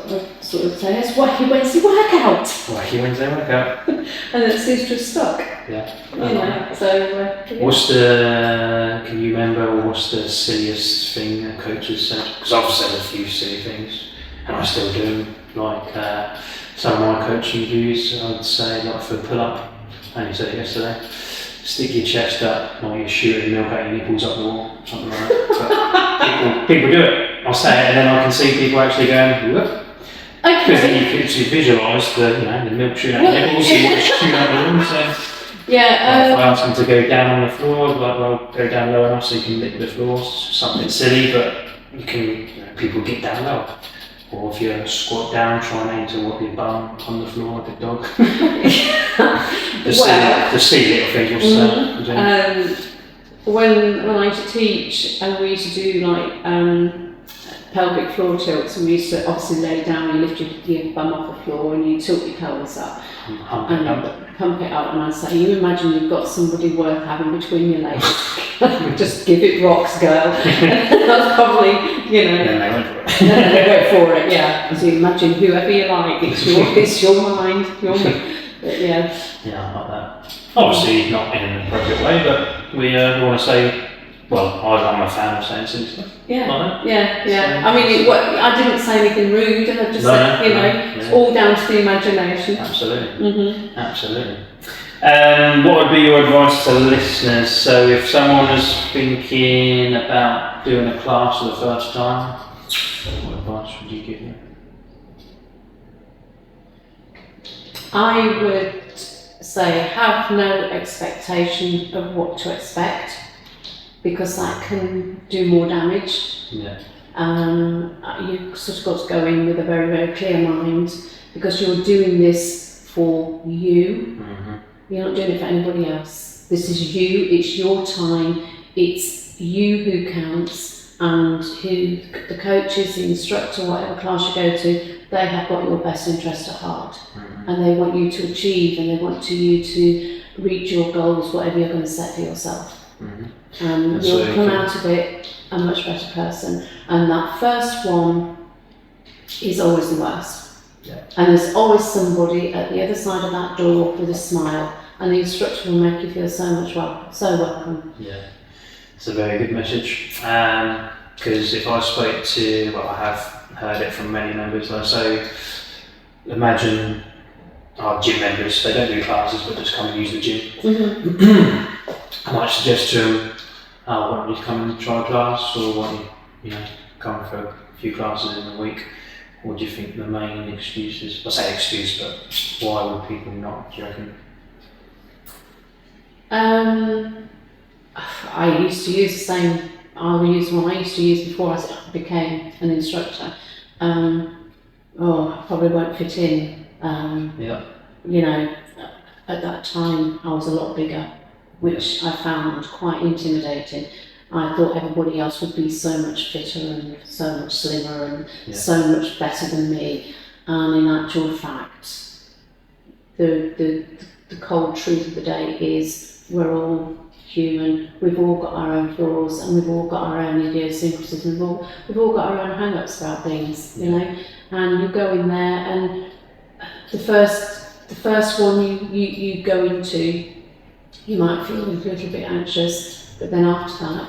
Speaker 2: sort of say, it's Wacky Wednesday workout.
Speaker 1: Wacky Wednesday workout.
Speaker 2: And it seems to have stuck.
Speaker 1: Yeah. Can you remember what's the silliest thing coaches said? Because I've said a few silly things, and I still do. Like some of my coaching views, I'd say, like for pull-up, I only said it yesterday, stick your chest up like you're shooting milk out your nipples up the wall, something like that. But people do it. I'll say it, and then I can see people actually going, whoop. Because then you can actually visualise the milk shooting out your nipples and what's shooting out the room. So if I ask them to go down on the floor, go down low enough so you can lick the floor, something silly, but you can, people get down low. Or if you squat down, try and aim to your bum on the floor like a dog. The silly little things.
Speaker 2: When I used to teach, and we used to do like pelvic floor tilts, and we used to obviously lay down and you lift your bum off the floor and you tilt your pelvis up and pump it up, and I'd say, you imagine you've got somebody worth having between your legs. Just give it rocks, girl. That's probably,
Speaker 1: Yeah, they went for it.
Speaker 2: They went for it, yeah. So you imagine whoever you like, it's your mind. But yeah.
Speaker 1: Yeah, I like that. Obviously not in an appropriate way, but we want to say, well, I'm a fan of saying silly stuff.
Speaker 2: Yeah,
Speaker 1: like
Speaker 2: yeah. I mean, I didn't say anything rude, and I just said, it's all down to the imagination.
Speaker 1: Absolutely. Absolutely. What would be your advice to the listeners? So if someone was thinking about doing a class for the first time, what advice would you give them?
Speaker 2: I would say have no expectation of what to expect, because that can do more damage.
Speaker 1: Yeah.
Speaker 2: You've sort of got to go in with a very, very clear mind, because you're doing this for you. You're not doing it for anybody else. This is you, it's your time, it's you who counts, and who the coaches, the instructor, whatever class you go to, they have got your best interest at heart. And they want you to achieve, and they want you to reach your goals, whatever you're going to set for yourself. You'll come out of it a much better person. And that first one is always the worst. And there's always somebody at the other side of that door with a smile, and the instructor will make you feel so much so welcome.
Speaker 1: Yeah, it's a very good message. Because if I spoke to, well, I have heard it from many members, so imagine our gym members, they don't do classes but just come and use the gym. I might suggest to them, why don't you come and try a class, or why don't you come for a few classes in a week? What do you think the main excuse is? I say excuse, but why would people not, do you reckon?
Speaker 2: I used to use the same, I used to use before I became an instructor. I probably won't fit in. At that time I was a lot bigger, which I found quite intimidating. I thought everybody else would be so much fitter and so much slimmer and so much better than me. And in actual fact, the cold truth of the day is we're all human. We've all got our own flaws, and we've all got our own idiosyncrasies. We've all got our own hang-ups about things, And you go in there, and the first one you go into, you might feel a little bit anxious, but then after that,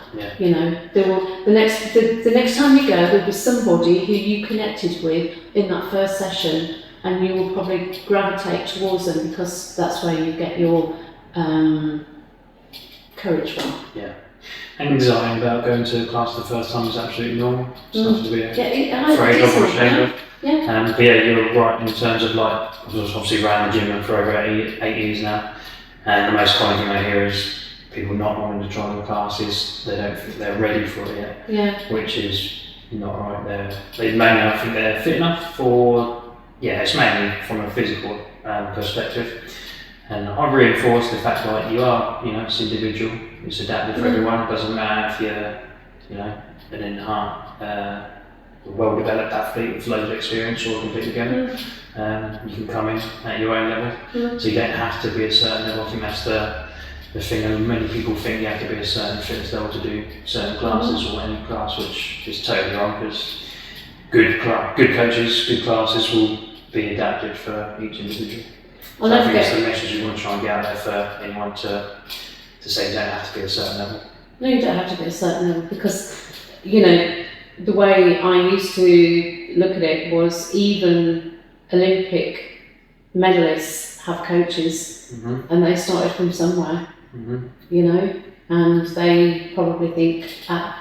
Speaker 2: the next time you go, there'll be somebody who you connected with in that first session, and you will probably gravitate towards them, because that's where you get your courage from.
Speaker 1: Yeah. Anxiety about going to a class the first time is absolutely normal. It's nothing to be afraid of or ashamed of. But you're right in terms of, like, I've obviously ran the gym for over 8 years now, and the most common thing I hear is people not wanting to try the classes. They don't think they're ready for it yet, which is not right. They may not think they're fit enough for, it's mainly from a physical perspective. And I reinforce the fact that you are, it's individual, it's adapted for everyone. It doesn't matter if you're, an enhanced, well-developed athlete with loads of experience or a complete beginner. You can come in at your own level, so you don't have to be a certain level. I think that's the thing, and many people think you have to be a certain fitness level to do certain classes or any class, which is totally wrong, because good coaches, good classes will be adapted for each individual. So I think it's the message we want to try and get out there for anyone to say you don't have to be a certain level.
Speaker 2: No, you don't have to be a certain level, because, the way I used to look at it was, even Olympic medalists have coaches, and they started from somewhere, and they probably think at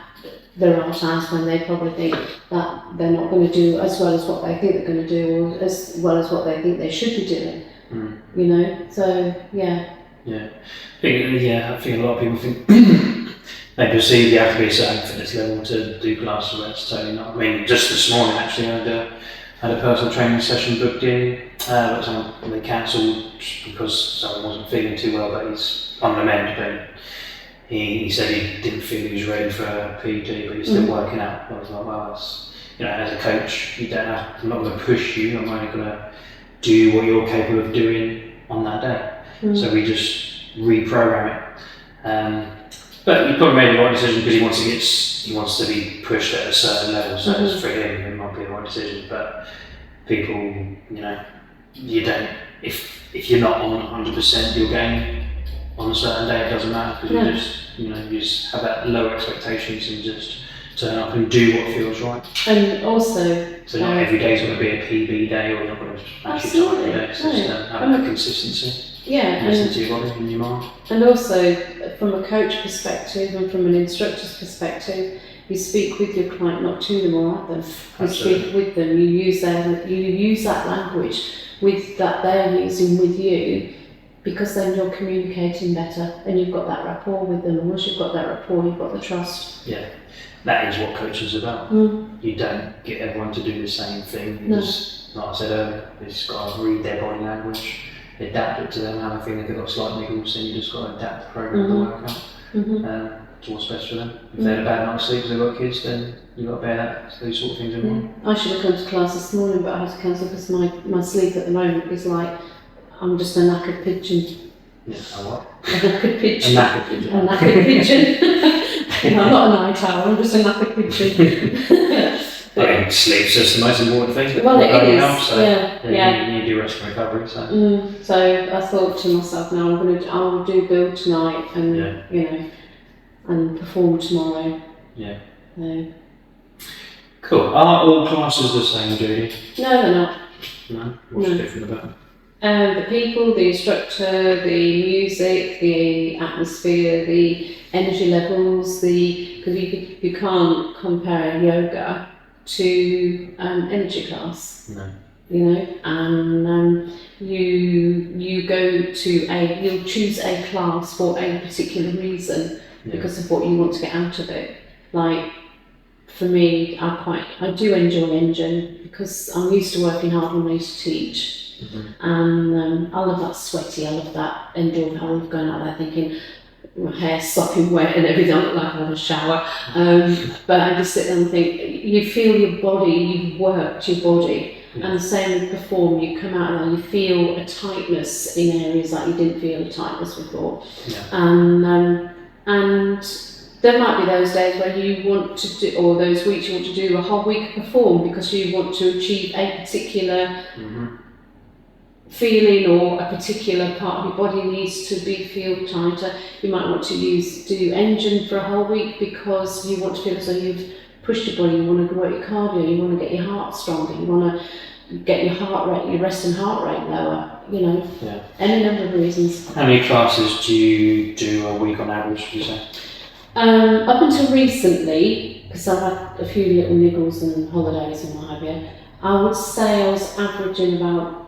Speaker 2: there are times when they probably think that they're not going to do as well as what they think they're going to do, or as well as what they think they should be doing. So
Speaker 1: I think a lot of people think they perceive you have to be a certain fitness level to do classes, but it's totally not. I mean, just this morning actually I had a personal training session booked in, but they cancelled because someone wasn't feeling too well, but he's on the mend. But he said he didn't feel he was ready for a PT, but he's still working out. I was like, well, as a coach, you don't have. I'm not going to push you. I'm only going to do what you're capable of doing on that day. So we just reprogram it. But he probably made the right decision, because he wants to be pushed at a certain level. So for him, it might be the right decision. But people, you don't. If you're not on 100% your game on a certain day, it doesn't matter, because you just have that low expectations and just turn up and do what feels right.
Speaker 2: And also,
Speaker 1: so not every day is going to be a PB day, or you're not going to actually time every day. So just have that consistency. Listen to your body and your mind. And
Speaker 2: also, from a coach perspective and from an instructor's perspective, you speak with your client, not to them or at them. You speak with them. You use that language with that they're using with you, because then you're communicating better and you've got that rapport with them. And once you've got that rapport, you've got the trust.
Speaker 1: Yeah, that is what coaching is about. You don't get everyone to do the same thing. Because, like I said earlier, you just got to read their body language, adapt it to them, how they feel. If they've got slight niggles, then you just got to adapt the program of the workout to what's best for them. If they had a bad night's sleep because they've got kids, then you've got to bear those sort of ththings in mind.
Speaker 2: I should have come to class this morning, but I had to cancel because my sleep at the moment is like, I'm just a knackered pigeon.
Speaker 1: Yeah, a what?
Speaker 2: A knackered pigeon.
Speaker 1: A knackered pigeon.
Speaker 2: A knackered pigeon. No, I'm not a night owl, I'm just a knackered pigeon.
Speaker 1: I mean, sleep's just the most important thing.
Speaker 2: Well, it is.
Speaker 1: Health, so
Speaker 2: Yeah.
Speaker 1: You do rest and recovery. So.
Speaker 2: So I thought to myself, now I'll do build tonight, and you know, and perform tomorrow.
Speaker 1: Yeah.
Speaker 2: So.
Speaker 1: Cool. Are all classes the same, Judi?
Speaker 2: No, they're not.
Speaker 1: No. What's different about them?
Speaker 2: The people, the instructor, the music, the atmosphere, the energy levels, because you can't compare yoga to energy class.
Speaker 1: No.
Speaker 2: You know, and you go to you'll choose a class for a particular reason because of what you want to get out of it. Like for me, I do enjoy engine because I'm used to working hard when I used to teach. And I love that sweaty, I love that endorphin, I love going out there thinking my hair's sopping wet and everything, I look like I've had a shower. But I just sit there and think, you feel your body, you've worked your body. And the same with perform, you come out and you feel a tightness in areas that you didn't feel a tightness before. And there might be those days where you want to do, or those weeks you want to do a whole week of perform because you want to achieve a particular feeling, or a particular part of your body needs to feel tighter. You might want to do engine for a whole week because you want to feel as though you've pushed your body, you want to grow your cardio, you want to get your heart stronger, you want to get your heart rate, your resting heart rate lower, you know, any number of reasons.
Speaker 1: How many classes do you do a week on average, would you say?
Speaker 2: Up until recently, because I've had a few little niggles and holidays and what have you, I would say I was averaging about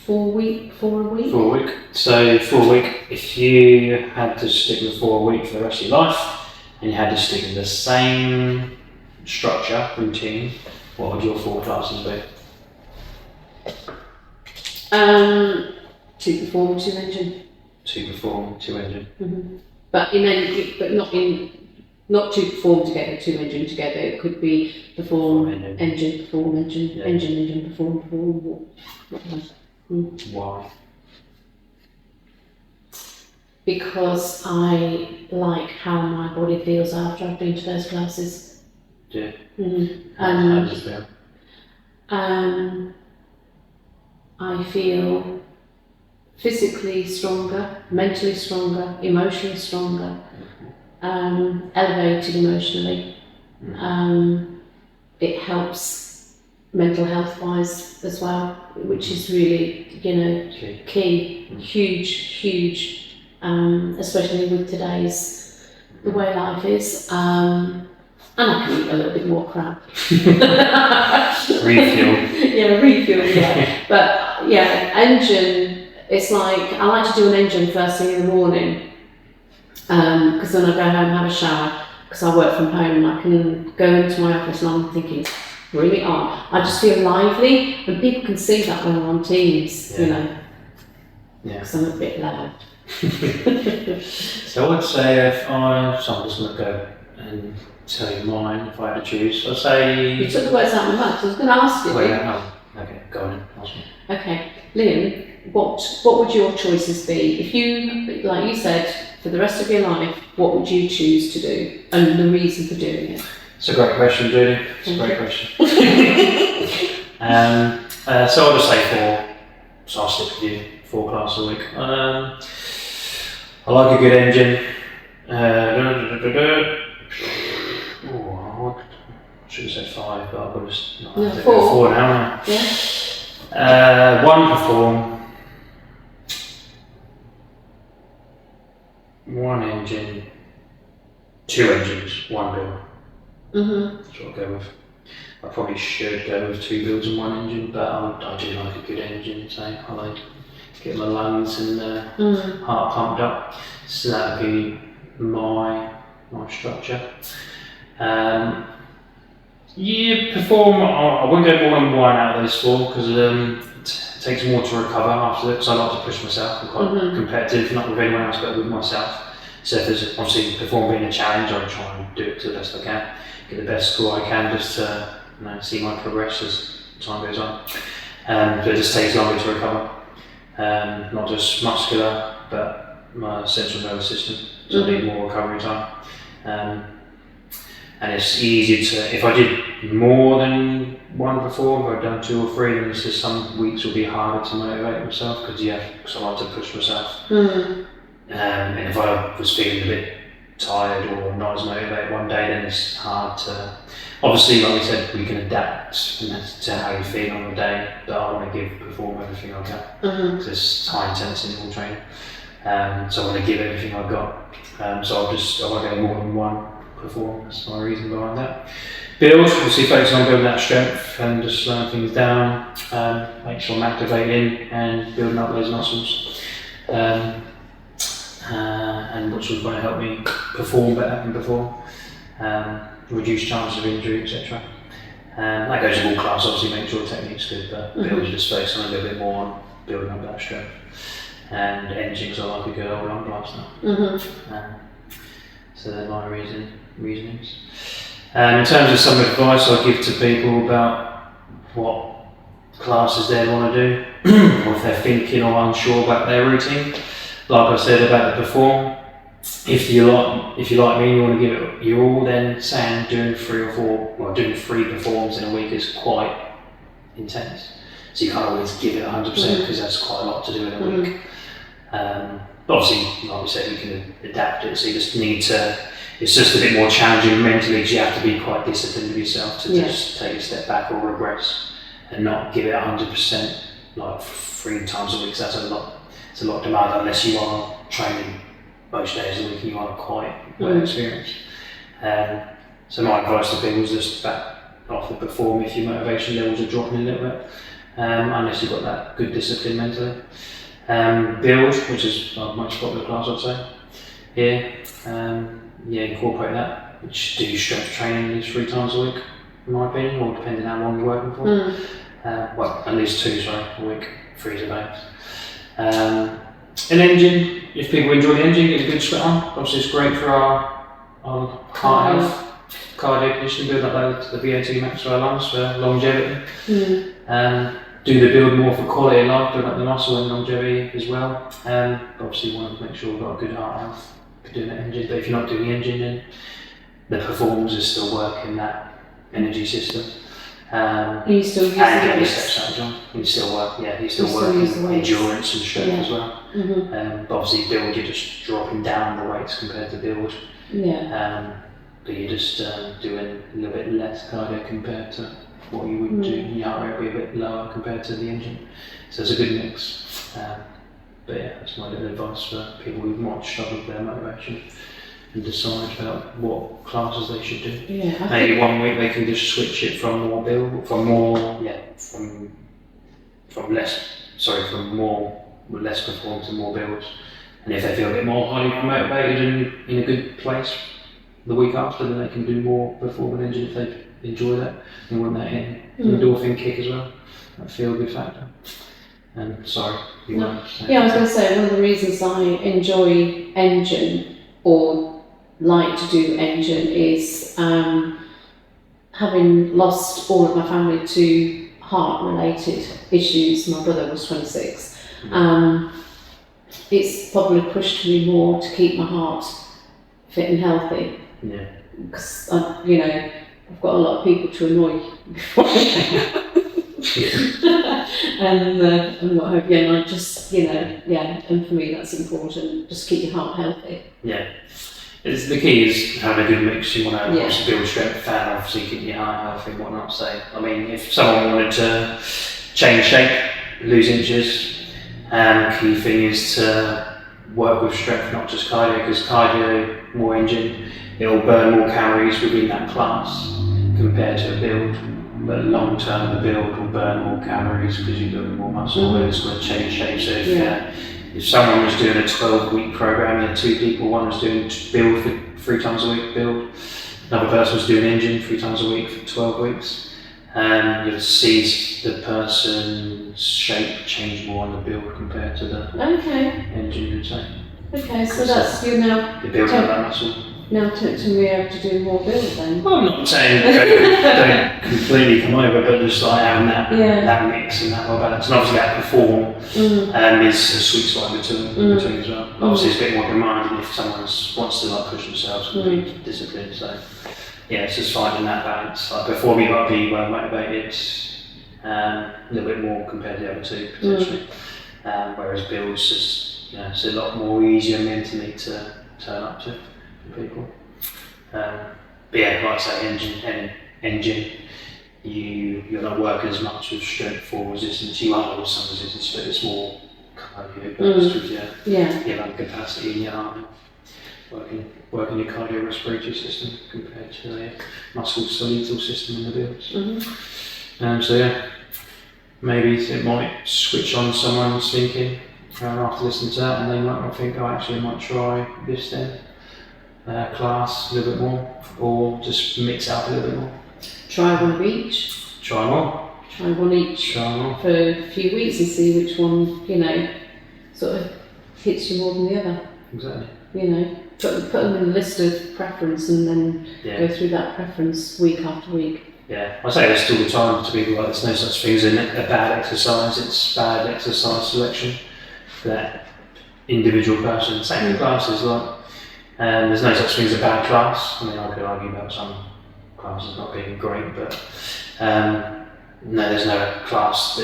Speaker 2: 4 a week. 4 a week.
Speaker 1: So 4 a week, if you had to stick with 4 a week for the rest of your life, and you had to stick with the same structure, routine, what would your 4 classes be?
Speaker 2: 2 perform, 2 engine.
Speaker 1: 2 perform, 2 engine.
Speaker 2: But not 2 perform together, 2 engine together. It could be perform, engine, perform, engine, engine, perform, perform.
Speaker 1: Why?
Speaker 2: Because I like how my body feels after I've been to those classes.
Speaker 1: Yeah.
Speaker 2: How
Speaker 1: does it feel?
Speaker 2: I feel physically stronger, mentally stronger, emotionally stronger, elevated emotionally. It helps mental health wise as well, which is really, you know, key, huge, especially with today's, the way life is. And I can eat a little bit more crap.
Speaker 1: Refuel.
Speaker 2: Yeah. But yeah, engine, it's like, I like to do an engine first thing in the morning, because then I go home and have a shower, because I work from home and I can go into my office and I'm thinking, bring it on. I just feel lively, and people can see that when we're on Teams, you know. Yeah. Because I'm a bit loud.
Speaker 1: So I would say so I'm just going to go and tell you mine if I had to choose. I'd say...
Speaker 2: You took the words out of my mouth, so I was going to ask you.
Speaker 1: Okay, go on then, ask me.
Speaker 2: Okay, Liam, what would your choices be? If you, like you said, for the rest of your life, what would you choose to do, and the reason for doing it?
Speaker 1: It's a great question, Judi. It's a great question. So I'll just say 4. So I'll stick with you. 4 classes a week. I like a good engine. I should have said 5, but I've got to 4 now. Yeah. 1 perform. 1 engine. 2 engines. 1 build. That's what I'll go with. I probably should go with 2 builds and 1 engine, but I do like a good engine, so I like get my lungs and heart pumped up. So that would be my structure. Yeah, perform. I wouldn't go more than one out of those 4 because it takes more to recover after that. Because I like to push myself. I'm quite competitive, not with anyone else, but with myself. So if there's obviously perform being a challenge, I try and do it to the best I can, get the best score I can, just to see my progress as time goes on. But it just takes longer to recover, not just muscular, but my central nervous system. So I need more recovery time. And it's easier to, if I did more than 1 before, if I'd done 2 or 3, then it's just some weeks will be harder to motivate myself because I like to push myself. And if I was feeling a bit tired or not as motivated one day, then it's hard to, obviously like we said, we can adapt to how you feel on the day, but I want to perform everything I can because it's high intensity interval training. So I want to give everything I've got. So I want to go more than 1 perform. That's my reason behind that. Build, obviously focus on building that strength and just slowing things down, make sure I'm activating and building up those muscles, and which was going to help me perform better than before, reduce chances of injury, etc. That goes with all class, obviously make sure the technique's good, but build, you just focus on a little bit more on building up that strength. And engine, because I like a good old long lifestyle. So they're my reasonings. In terms of some advice I'd give to people about what classes they want to do, or if they're thinking or unsure about their routine, like I said about the perform, if you like me and you want to give it your all, then saying doing 3 or 4, well, doing 3 performs in a week is quite intense. So you can't always give it 100% because that's quite a lot to do in a week. But obviously, like we said, you can adapt it, so you just need to, it's just a bit more challenging mentally because you have to be quite disciplined with yourself to just take a step back or regress and not give it 100% like 3 times a week. So that's a lot. It's a lot of demand unless you are training most days a week and you are quite well experienced. So my advice to people is just back off the perform if your motivation levels are dropping a little bit, unless you've got that good discipline mentally. Build, which is my most popular class I'd say here. Incorporate that, which do strength training at least 3 times a week, in my opinion, or depending on how long you're working for. Well, at least 2 a week, 3 is a base. An engine, if people enjoy the engine, get a good sweat on. Obviously it's great for our heart health, cardio conditioning, build up the VO2 max for our lungs for longevity. Do the build more for quality of life, build up the muscle and longevity as well. Obviously you want to make sure we've got a good heart health for doing that engine, but if you're not doing the engine, then the performance is still working that energy system.
Speaker 2: You still use the
Speaker 1: weights? You still work, you still working endurance and strength as well. But obviously build, you're just dropping down the weights compared to build. But you're just doing a little bit less cardio compared to what you would do. Your heart rate will be a bit lower compared to the engine. So it's a good mix. But yeah, that's my little advice for people who might struggle with their motivation and decide about what classes they should do. Maybe one week they can just switch it from more build, from less perform to more builds. And if they feel a bit more highly motivated and in a good place the week after, then they can do more performing engine if they enjoy that. They want that endorphin kick as well, that feel good factor. And sorry, you want to say?
Speaker 2: I was going to say one of the reasons I enjoy engine or like to do engine is having lost all of my family to heart-related issues. My brother was 26. It's probably pushed me more to keep my heart fit and healthy. Because I've got a lot of people to annoy before and what have you. And I just and for me that's important. Just keep your heart healthy.
Speaker 1: The key is having a good mix. You want to obviously build strength and obviously keep your heart healthy and whatnot. So, I mean, if someone wanted to change shape, lose inches, key thing is to work with strength, not just cardio, because cardio, more engine, it'll burn more calories within that class compared to a build. but long term the build will burn more calories because you build more muscle, but it's going to change shape. So if someone was doing a 12-week program, and 2 people, one was doing build for 3 times a week, build, another person was doing engine 3 times a week for 12 weeks, you'll see the person's shape change more on the build compared to the engine.
Speaker 2: Okay, so that's you now.
Speaker 1: You build up that muscle.
Speaker 2: Now to be able to do more build then.
Speaker 1: Well, I'm not saying don't completely come over, but just like having that mix and that well balance, and obviously that perform is a sweet spot in between as well. Obviously, it's a bit more demanding if someone wants to like push themselves and be disciplined. So yeah, it's just finding that balance. Like perform, you got to be well motivated, a little bit more compared to the other 2 potentially. Whereas builds just it's a lot more easier mentally to turn up to. People, but yeah, like I say, engine, you're not working as much with strength or resistance. You might have some resistance, but it's more cardio based with your lung capacity in your arm, working your cardiorespiratory system compared to the muscle skeletal system in the builds. So yeah, maybe it might switch on someone's thinking after listening to that, and they might not think, oh, actually, I might try this then. Class a little bit more, or just mix it up a little bit more.
Speaker 2: Try one of each.
Speaker 1: Try more.
Speaker 2: Try one each for a few weeks and see which one, sort of hits you more than the other.
Speaker 1: Exactly.
Speaker 2: Put them in a list of preference and then go through that preference week after week.
Speaker 1: Yeah, I say this all the time to people, like there's no such thing as a bad exercise, it's bad exercise selection for that individual person. Same in classes, like there's no such thing as a bad class. I mean, I could argue about some classes not being great, but no, there's no class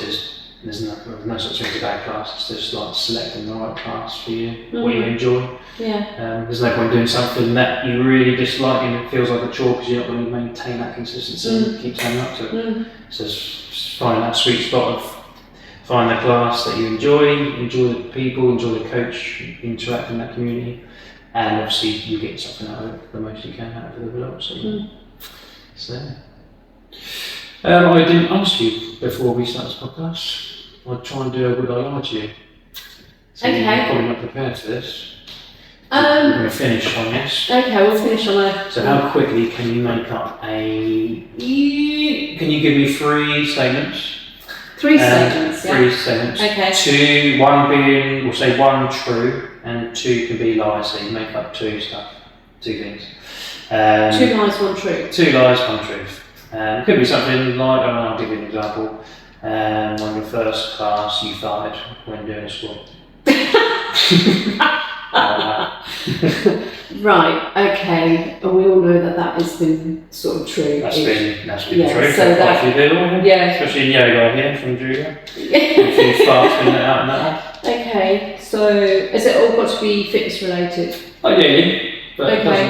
Speaker 1: there's no such thing as a bad class. It's just like selecting the right class for you, what you enjoy. There's no point doing something that you really dislike and it feels like a chore because you're not going to maintain that consistency and keep turning up to it. So just find that sweet spot of find the class that you enjoy the people, enjoy the coach, interact in that community. And obviously you get something out of it, the most you can out of the results. So, I didn't ask you before we start this podcast. I'll try and do a would I lie to you. So you're probably not prepared for this. We're going to finish on this.
Speaker 2: Okay, we'll finish on that.
Speaker 1: So how quickly can you make up can you give me 3 statements?
Speaker 2: 3 statements,
Speaker 1: 3 statements.
Speaker 2: Okay.
Speaker 1: 1 being, we'll say 1 true, and 2 can be lies, so you make up 2 things.
Speaker 2: 2 lies, 1 true.
Speaker 1: 2 lies, 1 truth. It could be something like, I'll give you an example. On your first class, you farted when doing a squat.
Speaker 2: Right, okay, and we all know that has been sort of true.
Speaker 1: That's been true.
Speaker 2: So that,
Speaker 1: especially in yoga here from Judi. A few farts been out in that one.
Speaker 2: Okay, so has it all got to be fitness related?
Speaker 1: Ideally, but
Speaker 2: okay.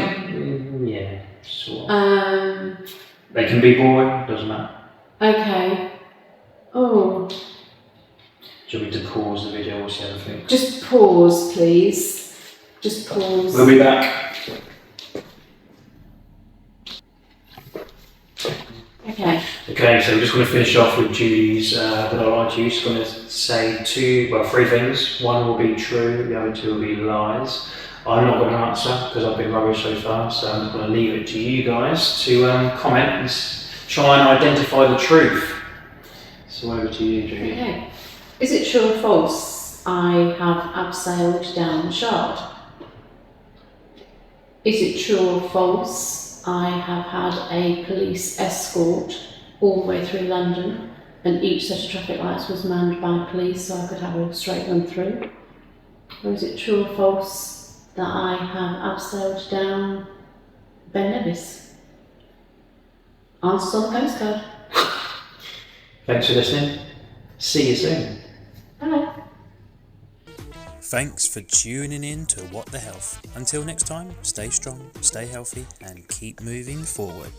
Speaker 1: Sort of. They can be boring, doesn't matter.
Speaker 2: Okay. Oh.
Speaker 1: Do you want me to pause the video or see everything?
Speaker 2: Just pause, please. Just pause.
Speaker 1: We'll be back.
Speaker 2: Okay.
Speaker 1: Okay, so we're just going to finish off with Judi's that I like to use. I'm going to say 3 things. 1 will be true, the other 2 will be lies. I'm not going to answer because I've been rubbish so far, so I'm just going to leave it to you guys to comment and try and identify the truth. So over to you, Judi.
Speaker 2: Okay. Is it true or false I have abseiled down the Shard? Is it true or false I have had a police escort all the way through London and each set of traffic lights was manned by police so I could have a straight run through? Or is it true or false that I have abseiled down Ben Nevis? Answers on the postcard.
Speaker 1: Thanks for listening. See you soon.
Speaker 2: Bye.
Speaker 3: Thanks for tuning in to What the Health. Until next time, stay strong, stay healthy, and keep moving forward.